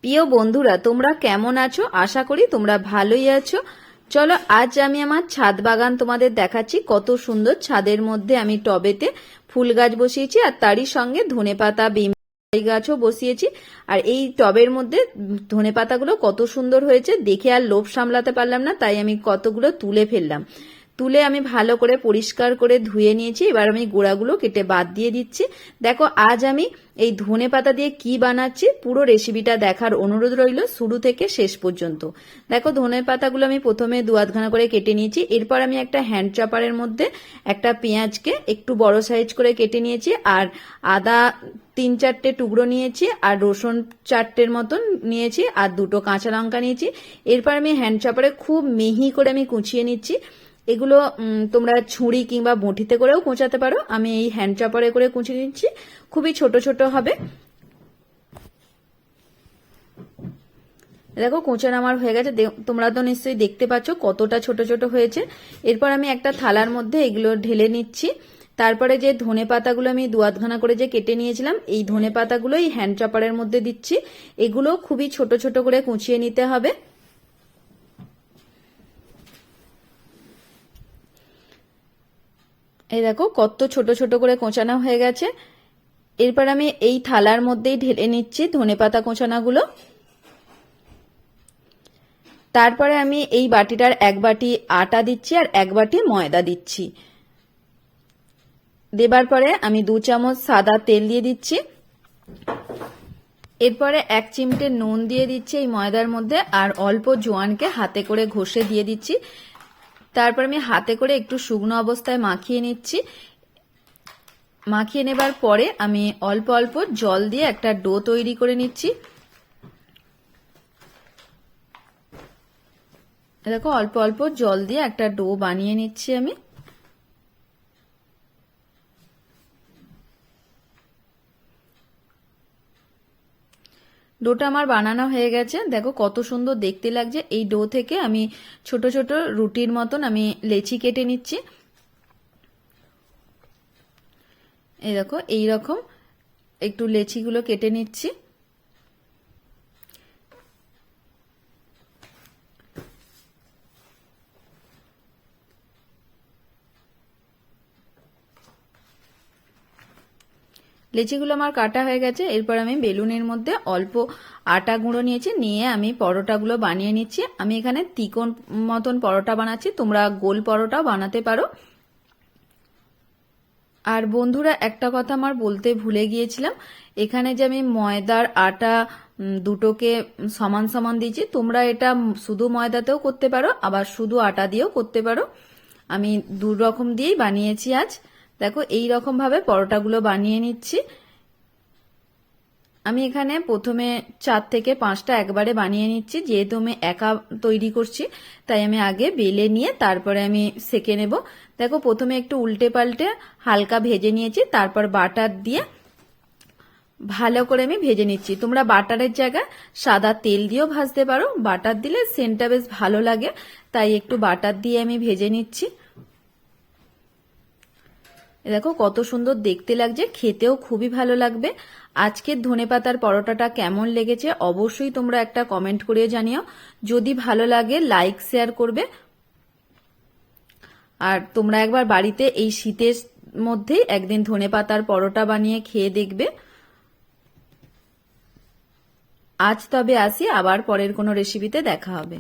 প্রিয় বন্ধুরা, তোমরা কেমন আছো? আশা করি তোমরা ভালোই আছো। চলো আজ আমি আমার ছাদ বাগান তোমাদের দেখাচ্ছি। কত সুন্দর ছাদের মধ্যে আমি টবেতে ফুল গাছ বসিয়েছি আর তারই সঙ্গে ধনেপাতা বিম গাছও বসিয়েছি। আর এই টবের মধ্যে ধনেপাতাগুলো কত সুন্দর হয়েছে দেখে আর লোভ সামলাতে পারলাম না, তাই আমি কতগুলো তুলে ফেললাম। তুলে আমি ভালো করে পরিষ্কার করে ধুয়ে নিয়েছি। এবার আমি গোড়াগুলো কেটে বাদ দিয়ে দিচ্ছি। দেখো আজ আমি এই ধনেপাতা দিয়ে কি বানাচ্ছি পুরো রেসিপিটা দেখার অনুরোধ রইল শুরু থেকে শেষ পর্যন্ত। দেখো ধনেপাতাগুলো আমি প্রথমে দু আধখানা করে কেটে নিয়েছি। এরপর আমি একটা হ্যান্ড চপারের মধ্যে একটা পেঁয়াজকে একটু বড় সাইজ করে কেটে নিয়েছি, আর আদা 3-4টে টুকরো নিয়েছি, আর রসুন 4টের মতন নিয়েছি, আর 2টো কাঁচা লঙ্কা নিয়েছি। এরপর আমি হ্যান্ড চপারে খুব মিহি করে আমি কুচিয়ে নিচ্ছি। এগুলো তোমরা ছুরি কিংবা বঁটিতে করেও কোঁচাতে পারো। আমি এই হ্যান্ড চপারে করে কুচিয়ে নিচ্ছি, খুবই ছোট ছোট হবে। দেখো কোঁচানো আমার হয়ে গেছে, তোমরা তো নিশ্চয়ই দেখতে পাচ্ছ কতটা ছোট ছোট হয়েছে। এরপর আমি একটা থালার মধ্যে এগুলো ঢেলে নিচ্ছি। তারপরে যে ধনে পাতাগুলো আমি দু আধখানা করে যে কেটে নিয়েছিলাম, এই ধনে পাতাগুলো এই হ্যান্ড চপারের মধ্যে দিচ্ছি। এগুলো খুবই ছোট ছোট করে কুচিয়ে নিতে হবে। এই দেখো কত ছোট ছোট করে কোঁচানো হয়ে গেছে। এরপর আমি এই থালার মধ্যেই ঢেলে নিচ্ছি ধনেপাতা কোঁচানাগুলো। তারপরে আমি এই বাটিটার 1 বাটি আটা দিচ্ছি আর 1 বাটি ময়দা দিচ্ছি। দেবার পরে আমি 2 চামচ সাদা তেল দিয়ে দিচ্ছি। এরপরে 1 চিমটে নুন দিয়ে দিচ্ছি এই ময়দার মধ্যে, আর অল্প জোয়ানকে হাতে করে ঘষে দিয়ে দিচ্ছি। তারপর আমি হাতে করে একটু শুকনো অবস্থায় মাখিয়ে নিচ্ছি। মাখিয়ে নেবার পরে আমি অল্প অল্প জল দিয়ে একটা ডো তৈরি করে নিচ্ছি। দেখো অল্প অল্প জল দিয়ে একটা ডো বানিয়ে নিচ্ছি আমি। ডোটা আমার বানানো হয়ে গেছে। দেখো কত সুন্দর দেখতে লাগছে। এই ডো থেকে আমি ছোট ছোট রুটির মতন আমি লেচি কেটে নিচ্ছি। এই দেখো এইরকম একটু লেচিগুলো কেটে নিচ্ছি। লেচিগুলো আমার কাটা হয়ে গেছে। এরপর আমি বেলুনের মধ্যে অল্প আটা গুঁড়ো নিয়েছি, নিয়ে আমি পরোটাগুলো বানিয়ে নিচ্ছি। আমি এখানে তিকোণ মতন পরোটা বানাচ্ছি, তোমরা গোল পরোটাও বানাতে পারো। আর বন্ধুরা একটা কথা আমার বলতে ভুলে গিয়েছিলাম, এখানে যে আমি ময়দার আটা দুটোকে সমান সমান দিয়েছি, তোমরা এটা শুধু ময়দাতেও করতে পারো আবার শুধু আটা দিয়েও করতে পারো। আমি 2 রকম দিয়েই বানিয়েছি আজ। দেখো এই রকম ভাবে পরোটাগুলো বানিয়ে নিচ্ছি। আমি এখানে প্রথমে 4 থেকে 5টা একবারে বানিয়ে নিচ্ছি, যেহেতু আমি একা তৈরি করছি তাই আমি আগে বেলে নিয়ে তারপরে আমি সেকে নেব। দেখো প্রথমে একটু উল্টে পাল্টে হালকা ভেজে নিয়েছি, তারপর বাটার দিয়ে ভালো করে আমি ভেজে নিচ্ছি। তোমরা বাটারের জায়গায় সাদা তেল দিয়েও ভাজতে পারো, বাটার দিলে সেন্টটা বেশ ভালো লাগে, তাই একটু বাটার দিয়ে আমি ভেজে নিচ্ছি। দেখো কত সুন্দর দেখতে লাগছে, খেতেও খুবই ভালো লাগবে। আজকের ধনেপাতার পরোটাটা কেমন লেগেছে অবশ্যই তোমরা একটা কমেন্ট করে জানিও। যদি ভালো লাগে লাইক শেয়ার করবে। আর তোমরা একবার বাড়িতে এই শীতের মধ্যেই একদিন ধনেপাতার পরোটা বানিয়ে খেয়ে দেখবে। আজ তবে আসি, আবার পরের কোনো রেসিপিতে দেখা হবে।